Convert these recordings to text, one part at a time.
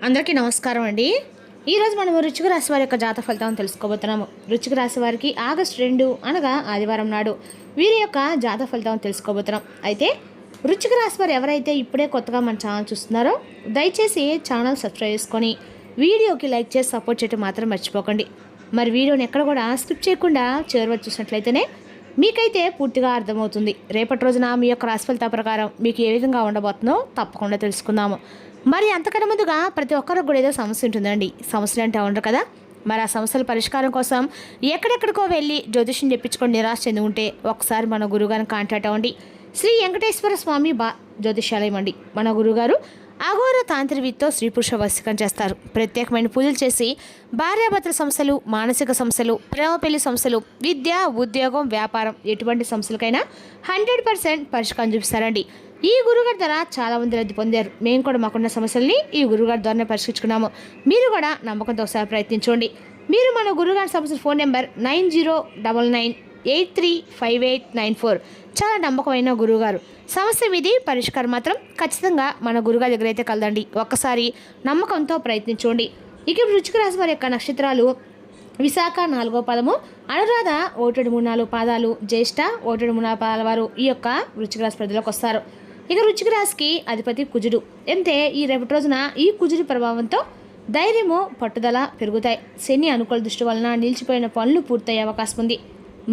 అందరికీ నమస్కారం అండి. ఈరోజు మనం వృశ్చిక రాశి వారి యొక్క జాతక ఫలితాలను తెలుసుకోబోతున్నాము. వృశ్చిక రాశి వారికి ఆగస్టు 2 అనగా ఆదివారం నాడు వీరి యొక్క జాతక ఫలితాలను తెలుసుకోబోతున్నాం. అయితే వృశ్చిక రాశి వారు ఎవరైతే ఇప్పుడే కొత్తగా మన ఛానల్ చూస్తున్నారో దయచేసి ఛానల్ సబ్స్క్రైబ్ చేసుకొని వీడియోకి లైక్ చేసి సపోర్ట్ చేయడం మాత్రం మర్చిపోకండి. మరి వీడియోని ఎక్కడ కూడా స్కిప్ చేయకుండా చివరి చూసినట్లయితేనే మీకైతే పూర్తిగా అర్థమవుతుంది. రేపటి రోజున మీ యొక్క రాశి ఫలితాల ప్రకారం మీకు ఏ విధంగా ఉండబోతుందో తప్పకుండా తెలుసుకుందాము. మరి అంతకన్నా ముందుగా ప్రతి ఒక్కరికి కూడా ఏదో సమస్య ఉంటుందండి. సమస్యలు అంటే ఉండరు కదా. మరి ఆ సమస్యల పరిష్కారం కోసం ఎక్కడెక్కడికో వెళ్ళి జ్యోతిష్యం చెప్పించుకొని నిరాశ చెంది ఉంటే ఒకసారి మన గురుగారిని కాంటాక్ట్ అవ్వండి. శ్రీ వెంకటేశ్వర స్వామి జ్యోతిష్యాలయం అండి. మన గురుగారు అఘోర తాంత్రివిద్యతో స్త్రీ పురుష వశీకరణ చేస్తారు. ప్రత్యేకమైన పూజలు చేసి భార్యాభర్తల సమస్యలు, మానసిక సమస్యలు, ప్రేమ పెళ్లి సమస్యలు, విద్య, ఉద్యోగం, వ్యాపారం ఎటువంటి సమస్యలకైనా 100% పరిష్కారం చూపిస్తారండి. ఈ గురుగారి ద్వారా చాలా మంది లబ్ధి పొందారు. మేము కూడా మాకున్న సమస్యల్ని ఈ గురుగారి ద్వారానే పరిష్కరించుకున్నాము. మీరు కూడా నమ్మకంతో ఒకసారి ప్రయత్నించండి. మీరు మన గురుగారి సమస్య ఫోన్ నెంబర్ 9099835894. చాలా నమ్మకమైన గురువుగారు. సమస్య మీది పరిష్కారం మాత్రం ఖచ్చితంగా మన గురుగారి దగ్గర అయితే కలదండి. ఒక్కసారి నమ్మకంతో ప్రయత్నించండి. ఇక వృశ్చిక రాశి వారి యొక్క నక్షత్రాలు విశాఖ 4వ పాదము, అనురాధ 1, 3, 4 పాదాలు, జ్యేష్ఠ 1, 3, 4 పాదాల వారు ఈ యొక్క వృశ్చిక రాశి పరిధిలోకి వస్తారు. ఇక వృశ్చిక రాశికి అధిపతి కుజుడు. అంటే ఈ రేపటి రోజున ఈ కుజుడి ప్రభావంతో ధైర్యము, పట్టుదల పెరుగుతాయి. శని అనుకూల దృష్టి వలన నిలిచిపోయిన పనులు పూర్తయ్యే అవకాశం ఉంది.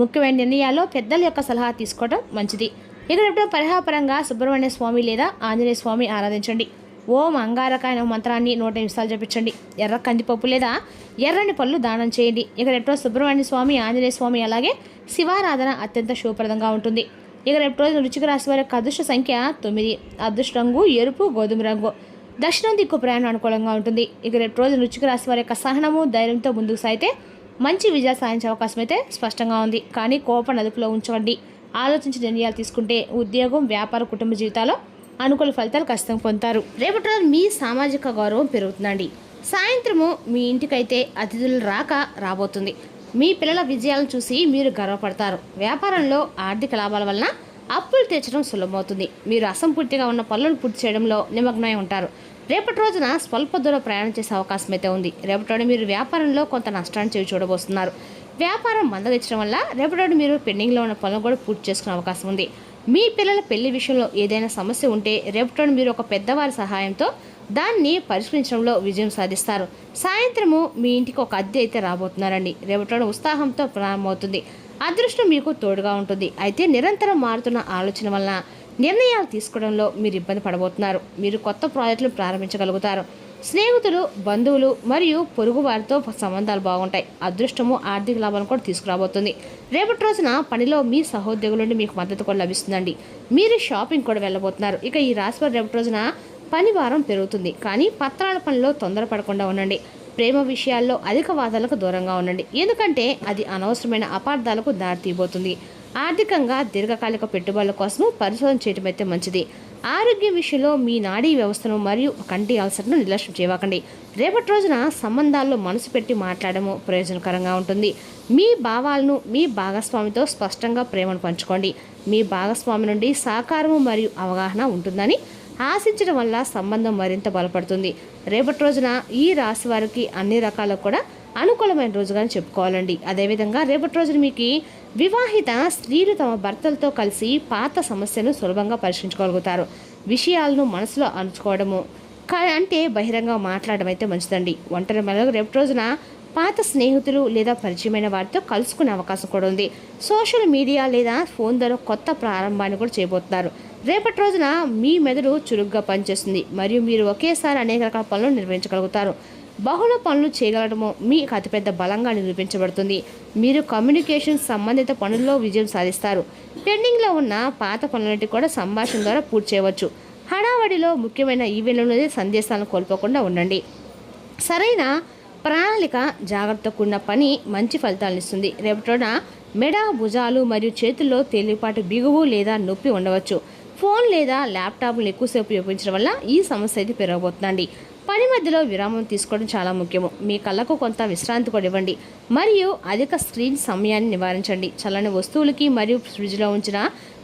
ముఖ్యమైన నిర్ణయాల్లో పెద్దల యొక్క సలహా తీసుకోవడం మంచిది. ఇక రేపటి పరిహారపరంగా సుబ్రహ్మణ్య స్వామి లేదా ఆంజనేయ స్వామి ఆరాధించండి. ఓం అంగారకాయ మంత్రాన్ని 100 నిమిషాలు జపించండి. ఎర్ర కందిపప్పు లేదా ఎర్రని పళ్ళు దానం చేయండి. ఇక రేపు సుబ్రహ్మణ్య స్వామి, ఆంజనేయ స్వామి అలాగే శివారాధన అత్యంత శుభప్రదంగా ఉంటుంది. ఇక రేపు రోజు వృశ్చిక రాశి వారి యొక్క అదృష్ట సంఖ్య 9. అదృష్ట రంగు ఎరుపు, గోధుమ రంగు. దక్షిణం దిక్కు ప్రయాణం అనుకూలంగా ఉంటుంది. ఇక రేపు రోజు వృశ్చిక రాశి వారి యొక్క సహనము, ధైర్యంతో ముందుకు సాగితే మంచి విజయాలు సాధించే అవకాశం అయితే స్పష్టంగా ఉంది. కానీ కోపం అదుపులో ఉంచండి. ఆలోచించి నిర్ణయాలు తీసుకుంటే ఉద్యోగం, వ్యాపార, కుటుంబ జీవితాల్లో అనుకూల ఫలితాలు ఖచ్చితంగా పొందుతారు. రేపటి రోజు మీ సామాజిక గౌరవం పెరుగుతుందండి. సాయంత్రము మీ ఇంటికైతే అతిథులు రాబోతుంది. మీ పిల్లల విజయాలను చూసి మీరు గర్వపడతారు. వ్యాపారంలో ఆర్థిక లాభాల వలన అప్పులు తీర్చడం సులభమవుతుంది. మీరు అసంపూర్తిగా ఉన్న పనులను పూర్తి చేయడంలో నిమగ్నమై ఉంటారు. రేపటి రోజున స్వల్ప దూరం ప్రయాణం చేసే అవకాశం అయితే ఉంది. రేపటి రోజు మీరు వ్యాపారంలో కొంత నష్టాన్ని చూడబోతున్నారు. వ్యాపారం మందగించడం వల్ల రేపటి మీరు పెండింగ్లో ఉన్న పనులు కూడా పూర్తి చేసుకునే అవకాశం ఉంది. మీ పిల్లల పెళ్లి విషయంలో ఏదైనా సమస్య ఉంటే రేపటి మీరు ఒక పెద్దవారి సహాయంతో దాన్ని పరిష్కరించడంలో విజయం సాధిస్తారు. సాయంత్రము మీ ఇంటికి ఒక అద్దె అయితే రాబోతున్నారండి. రేపటి ఉత్సాహంతో ప్రారంభమవుతుంది. అదృష్టం మీకు తోడుగా ఉంటుంది. అయితే నిరంతరం మారుతున్న ఆలోచన వలన నిర్ణయాలు తీసుకోవడంలో మీరు ఇబ్బంది పడబోతున్నారు. మీరు కొత్త ప్రాజెక్టులు ప్రారంభించగలుగుతారు. స్నేహితులు, బంధువులు మరియు పొరుగు వారితో సంబంధాలు బాగుంటాయి. అదృష్టము, ఆర్థిక లాభాలను కూడా తీసుకురాబోతుంది. రేపటి రోజున పనిలో మీ సహోద్యోగుల నుండి మీకు మద్దతు కూడా లభిస్తుందండి. మీరు షాపింగ్ కూడా వెళ్ళబోతున్నారు. ఇక ఈ రాశివారు రేపటి రోజున పని భారం పెరుగుతుంది. కానీ పత్రాల పనిలో తొందరపడకుండా ఉండండి. ప్రేమ విషయాల్లో అధిక వాదాలకు దూరంగా ఉండండి. ఎందుకంటే అది అనవసరమైన అపార్థాలకు దారితీయబోతుంది. ఆర్థికంగా దీర్ఘకాలిక పెట్టుబడుల కోసం పరిశోధన చేయడం అయితే మంచిది. ఆరోగ్య విషయంలో మీ నాడీ వ్యవస్థను మరియు కంటి అల్సర్ను నిర్లక్ష్యం చేయకండి. రేపటి రోజున సంబంధాల్లో మనసు పెట్టి మాట్లాడము ప్రయోజనకరంగా ఉంటుంది. మీ భావాలను మీ భాగస్వామితో స్పష్టంగా ప్రేమను పంచుకోండి. మీ భాగస్వామి నుండి సహకారము మరియు అవగాహన ఉంటుందని ఆశించడం వల్ల సంబంధం మరింత బలపడుతుంది. రేపటి రోజున ఈ రాశి వారికి అన్ని రకాలకు కూడా అనుకూలమైన రోజుగానే చెప్పుకోవాలండి. అదేవిధంగా రేపటి రోజున మీకు వివాహిత స్త్రీలు తమ భర్తలతో కలిసి పాత సమస్యను సులభంగా పరిష్కరించుకోగలుగుతారు. విషయాలను మనసులో అణుచుకోవడము అంటే బహిరంగ మాట్లాడడం అయితే మంచిదండి. ఒంటరి మహిళలకు రేపటి రోజున పాత స్నేహితులు లేదా పరిచయమైన వారితో కలుసుకునే అవకాశం కూడా ఉంది. సోషల్ మీడియా లేదా ఫోన్ ద్వారా కొత్త ప్రారంభాన్ని కూడా చేయబోతున్నారు. రేపటి రోజున మీ మెదడు చురుగ్గా పనిచేస్తుంది మరియు మీరు ఒకేసారి అనేక రకాల పనులు నిర్వహించగలుగుతారు. బహుళ పనులు చేయగలడము మీకు అతిపెద్ద బలంగా నిరూపించబడుతుంది. మీరు కమ్యూనికేషన్ సంబంధిత పనుల్లో విజయం సాధిస్తారు. పెండింగ్లో ఉన్న పాత పనులన్నిటి కూడా సంభాషణ ద్వారా పూర్తి చేయవచ్చు. హడావడిలో ముఖ్యమైన ఈవెంట్లలో సందేశాలను కోల్పోకుండా ఉండండి. సరైన ప్రణాళిక, జాగ్రత్త కూడిన పని మంచి ఫలితాలను ఇస్తుంది. రేపటిన మెడ, భుజాలు మరియు చేతుల్లో తేలిపాటు బిగువు లేదా నొప్పి ఉండవచ్చు. ఫోన్ లేదా ల్యాప్టాప్ను ఎక్కువసేపు ఉపయోగించడం వల్ల ఈ సమస్య అయితే పెరగబోతుందండి. పని మధ్యలో విరామం తీసుకోవడం చాలా ముఖ్యము. మీ కళ్ళకు కొంత విశ్రాంతి కూడా ఇవ్వండి మరియు అధిక స్క్రీన్ సమయాన్ని నివారించండి. చల్లని వస్తువులకి మరియు ఫ్రిడ్జ్లో ఉంచిన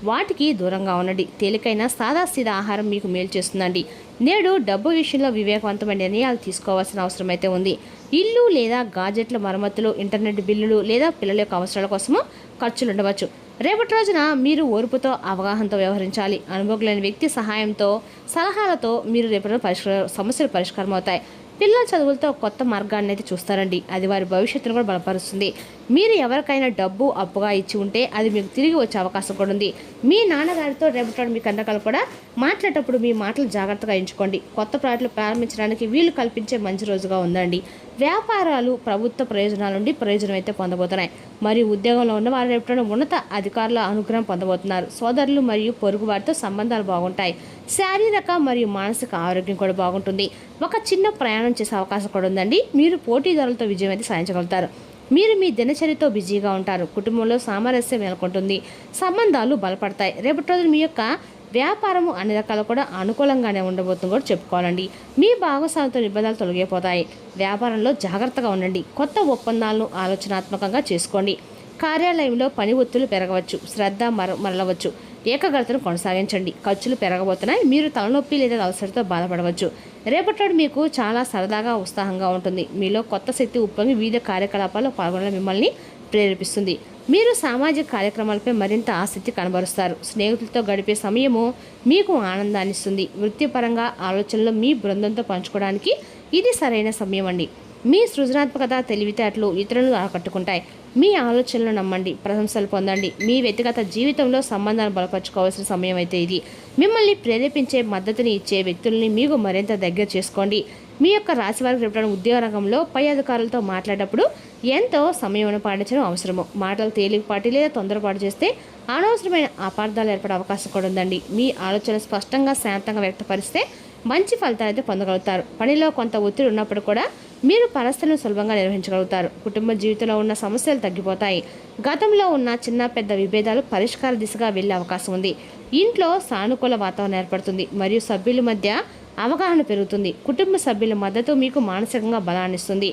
వాటికి దూరంగా ఉండండి. తేలికైన సాదాసీదా ఆహారం మీకు మేలు చేస్తుందండి. నేడు డబ్బు విషయంలో వివేకవంతమైన నిర్ణయాలు తీసుకోవాల్సిన అవసరం అయితే ఉంది. ఇల్లు లేదా గాజెట్ల మరమ్మతులు, ఇంటర్నెట్ బిల్లులు లేదా పిల్లల యొక్క అవసరాల కోసము ఖర్చులు ఉండవచ్చు. రేపటి రోజున మీరు ఓర్పుతో, అవగాహనతో వ్యవహరించాలి. అనుభవం లేని వ్యక్తి సహాయంతో, సలహాలతో మీరు రేపటి సమస్యలు పరిష్కారం అవుతాయి. పిల్లల చదువులతో కొత్త మార్గాన్ని అయితే చూస్తారండి. అది వారి భవిష్యత్తును కూడా బలపరుస్తుంది. మీరు ఎవరికైనా డబ్బు అప్పుగా ఇచ్చి ఉంటే అది మీకు తిరిగి వచ్చే అవకాశం కూడా ఉంది. మీ నాన్నగారితో రేపటి మీ కందకాలు కూడా మాట్లాడేటప్పుడు మీ మాటలు జాగ్రత్తగా ఎంచుకోండి. కొత్త ప్రాజెక్టులు ప్రారంభించడానికి వీలు కల్పించే మంచి రోజుగా ఉందండి. వ్యాపారాలు ప్రభుత్వ ప్రయోజనాల నుండి ప్రయోజనం అయితే పొందబోతున్నాయి. మరియు ఉద్యోగంలో ఉన్న వారు రేపటి ఉన్నత అధికారుల అనుగ్రహం పొందబోతున్నారు. సోదరులు మరియు పొరుగు వారితో సంబంధాలు బాగుంటాయి. శారీరక మరియు మానసిక ఆరోగ్యం కూడా బాగుంటుంది. ఒక చిన్న ప్రయాణం చేసే అవకాశం కూడా ఉందండి. మీరు పోటీదారులతో విజయం అయితే సాధించగలుగుతారు. మీరు మీ దినచర్యతో బిజీగా ఉంటారు. కుటుంబంలో సామరస్యం నెలకొంటుంది. సంబంధాలు బలపడతాయి. రేపటి రోజున మీ యొక్క వ్యాపారము అన్ని రకాలు కూడా అనుకూలంగానే ఉండబోతుంది కూడా చెప్పుకోవాలండి. మీ భాగస్వామితో నిబంధనలు తొలగిపోతాయి. వ్యాపారంలో జాగ్రత్తగా ఉండండి. కొత్త ఒప్పందాలను ఆలోచనాత్మకంగా చేసుకోండి. కార్యాలయంలో పని ఒత్తులు పెరగవచ్చు. శ్రద్ధ మరలవచ్చు. ఏకాగ్రతను కొనసాగించండి. ఖర్చులు పెరగబోతున్నాయి. మీరు తలనొప్పి లేదా అలసటతో బాధపడవచ్చు. రేపటి మీకు చాలా సరదాగా, ఉత్సాహంగా ఉంటుంది. మీలో కొత్త శక్తి ఉప్పొంగి వివిధ కార్యకలాపాల్లో పాల్గొనడం మిమ్మల్ని ప్రేరేపిస్తుంది. మీరు సామాజిక కార్యక్రమాలపై మరింత ఆసక్తి కనబరుస్తారు. స్నేహితులతో గడిపే సమయము మీకు ఆనందాన్ని ఇస్తుంది. వృత్తిపరంగా ఆలోచనలు మీ బృందంతో పంచుకోవడానికి ఇది సరైన సమయం అండి. మీ సృజనాత్మకత, తెలివితేటలు ఇతరులను ఆకట్టుకుంటాయి. మీ ఆలోచనలు నమ్మండి, ప్రశంసలు పొందండి. మీ వ్యక్తిగత జీవితంలో సంబంధాలు బలపరచుకోవాల్సిన సమయం అయితే ఇది. మిమ్మల్ని ప్రేరేపించే, మద్దతుని ఇచ్చే వ్యక్తుల్ని మీకు మరింత దగ్గర చేసుకోండి. మీ యొక్క రాశి వారికి రేపటి ఉద్యోగ రంగంలో పై అధికారులతో మాట్లాడేటప్పుడు ఎంతో సమయం పాటించడం అవసరము. మాటలు తేలికపాటి లేదా తొందరపాటు చేస్తే అనవసరమైన అపార్థాలు ఏర్పడే అవకాశం కూడా ఉందండి. మీ ఆలోచనలు స్పష్టంగా, శాంతంగా వ్యక్తపరిస్తే మంచి ఫలితాలు అయితే పొందగలుగుతారు. పనిలో కొంత ఒత్తిడి ఉన్నప్పుడు కూడా మీరు పరిస్థితులను సులభంగా నిర్వహించగలుగుతారు. కుటుంబ జీవితంలో ఉన్న సమస్యలు తగ్గిపోతాయి. గతంలో ఉన్న చిన్న పెద్ద విభేదాలు పరిష్కార దిశగా వెళ్ళే అవకాశం ఉంది. ఇంట్లో సానుకూల వాతావరణం ఏర్పడుతుంది మరియు సభ్యుల మధ్య అవగాహన పెరుగుతుంది. కుటుంబ సభ్యుల మద్దతు మీకు మానసికంగా బలాన్ని ఇస్తుంది.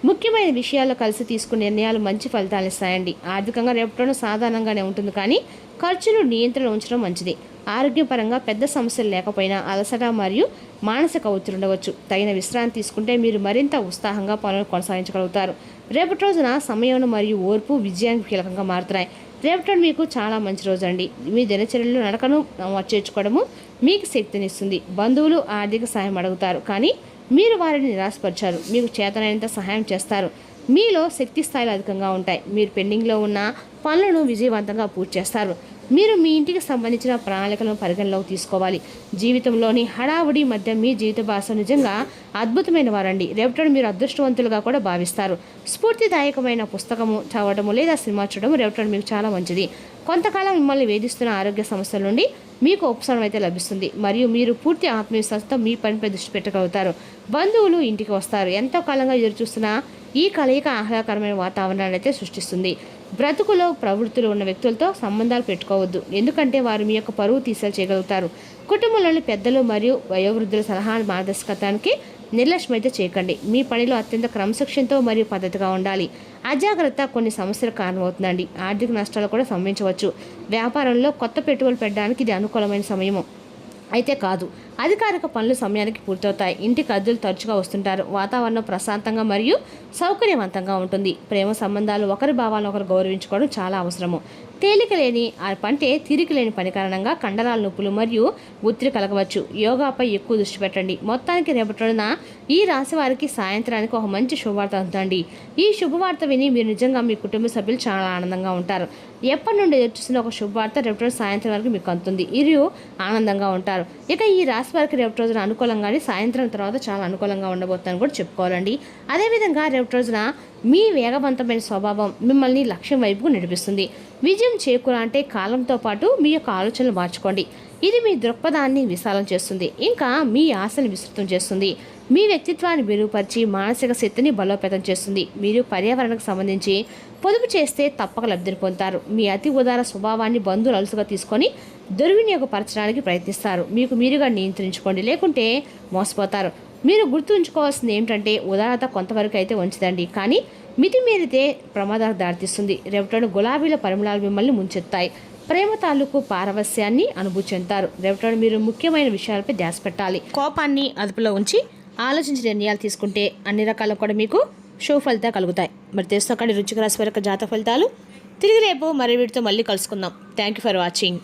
ముఖ్యమైన విషయాల్లో కలిసి తీసుకునే నిర్ణయాలు మంచి ఫలితాలు ఇస్తాయండి. ఆర్థికంగా రేపటిలో సాధారణంగానే ఉంటుంది, కానీ ఖర్చులు నియంత్రణ ఉంచడం మంచిది. ఆరోగ్యపరంగా పెద్ద సమస్యలు లేకపోయినా అలసట మరియు మానసిక ఒత్తిడి ఉండవచ్చు. తగిన విశ్రాంతి తీసుకుంటే మీరు మరింత ఉత్సాహంగా పనులు కొనసాగించగలుగుతారు. రేపటి రోజున సమయం మరియు ఓర్పు విజయానికి కీలకంగా మారుతున్నాయి. రేపటి మీకు చాలా మంచి రోజు అండి. మీ దినచర్యలో నడకను చేర్చుకోవడము మీకు శక్తినిస్తుంది. బంధువులు ఆర్థిక సహాయం అడుగుతారు, కానీ మీరు వారిని నిరాశపరిచారు. మీకు చేతనైనంత సహాయం చేస్తారు. మీలో శక్తి స్థాయిలు అధికంగా ఉంటాయి. మీరు పెండింగ్లో ఉన్న పనులను విజయవంతంగా పూర్తి చేస్తారు. మీరు మీ ఇంటికి సంబంధించిన ప్రణాళికలను పరిగణలోకి తీసుకోవాలి. జీవితంలోని హడావుడి మధ్య మీ జీవిత భాష నిజంగా అద్భుతమైన వారండి. రేపటి మీరు అదృష్టవంతులుగా కూడా భావిస్తారు. స్ఫూర్తిదాయకమైన పుస్తకము చదవడము లేదా సినిమా చూడడం రేపటి మీకు చాలా మంచిది. కొంతకాలం మిమ్మల్ని వేధిస్తున్న ఆరోగ్య సమస్యల నుండి మీకు ఉపశమనం అయితే లభిస్తుంది మరియు మీరు పూర్తి ఆత్మవిశ్వాసంతో మీ పనిపై దృష్టి పెట్టగలుగుతారు. బంధువులు ఇంటికి వస్తారు. ఎంతో కాలంగా ఎదురుచూస్తున్న ఈ కలయిక ఆహ్లాదకరమైన వాతావరణాన్ని అయితే సృష్టిస్తుంది. బ్రతుకులో ప్రవృత్తులు ఉన్న వ్యక్తులతో సంబంధాలు పెట్టుకోవద్దు, ఎందుకంటే వారు మీ యొక్క పరువు తీసేలు చేయగలుగుతారు. కుటుంబంలోని పెద్దలు మరియు వయోవృద్ధుల సలహా మార్గదర్శకత్వానికి నిర్లక్ష్యం అయితే చేయకండి. మీ పనిలో అత్యంత క్రమశిక్షణతో మరియు పద్ధతిగా ఉండాలి. అజాగ్రత్త కొన్ని సమస్యలకు కారణమవుతుందండి. ఆర్థిక నష్టాలు కూడా సంభవించవచ్చు. వ్యాపారంలో కొత్త పెట్టుబడులు పెట్టడానికి ఇది అనుకూలమైన సమయము అయితే కాదు. అధికారిక పనులు సమయానికి పూర్తవుతాయి. ఇంటికి అద్దెలు తరచుగా వస్తుంటారు. వాతావరణం ప్రశాంతంగా మరియు సౌకర్యవంతంగా ఉంటుంది. ప్రేమ సంబంధాలు ఒకరి భావాలను ఒకరు గౌరవించుకోవడం చాలా అవసరము. తేలిక లేని తీరిక లేని పని కారణంగా కండరాల నొప్పులు మరియు ఒత్తిడి కలగవచ్చు. యోగాపై ఎక్కువ దృష్టి పెట్టండి. మొత్తానికి రేపటి రోజున ఈ రాశి వారికి సాయంత్రానికి ఒక మంచి శుభవార్త అందుతుంది. ఈ శుభవార్త విని మీరు నిజంగా మీ కుటుంబ సభ్యులు చాలా ఆనందంగా ఉంటారు. ఎప్పటి నుండి ఎదురుచూస్తున్న ఒక శుభవార్త రేపటి రోజు సాయంత్రం వరకు మీకు అందుతుంది. ఇరు ఆనందంగా ఉంటారు. ఇక ఈ రాశి వారికి రేపటి రోజున అనుకూలంగానే సాయంత్రం తర్వాత చాలా అనుకూలంగా ఉండబోతుందని కూడా చెప్పుకోవాలండి. అదేవిధంగా రేపటి రోజున మీ వేగవంతమైన స్వభావం మిమ్మల్ని లక్ష్యం వైపుకు నడిపిస్తుంది. విజయం చేకూరాలంటే కాలంతో పాటు మీ యొక్క ఆలోచనలు మార్చుకోండి. ఇది మీ దృక్పథాన్ని విశాలం చేస్తుంది, ఇంకా మీ ఆశను విస్తృతం చేస్తుంది. మీ వ్యక్తిత్వాన్ని మెరుగుపరిచి మానసిక శక్తిని బలోపేతం చేస్తుంది. మీరు పర్యావరణకు సంబంధించి పొదుపు చేస్తే తప్పక లబ్ధిని పొందుతారు. మీ అతి ఉదార స్వభావాన్ని బంధువులు అలుసుగా తీసుకొని దుర్వినియోగపరచడానికి ప్రయత్నిస్తారు. మీకు మీరుగా నియంత్రించుకోండి, లేకుంటే మోసపోతారు. మీరు గుర్తుంచుకోవాల్సింది ఏమిటంటే ఉదారత కొంతవరకు అయితే ఉంచదండి, కానీ మితిమీరితే ప్రమాదాలకు దారితీస్తుంది. రేపటి గులాబీల పరిమళాలు మిమ్మల్ని ముంచెత్తాయి. ప్రేమ తాలూకు పారవస్యాన్ని అనుభూతి చెందుతారు. రేపటి మీరు ముఖ్యమైన విషయాలపై ధ్యాస పెట్టాలి. కోపాన్ని అదుపులో ఉంచి ఆలోచించి నిర్ణయాలు తీసుకుంటే అన్ని రకాలు కూడా మీకు శుభ ఫలితాలు కలుగుతాయి. మరి తెలుసుకోకండి వృశ్చిక రాశి వారి యొక్క జాతక ఫలితాలు. తిరిగి రేపు మరి వీటితో మళ్ళీ కలుసుకుందాం. Thank you for watching.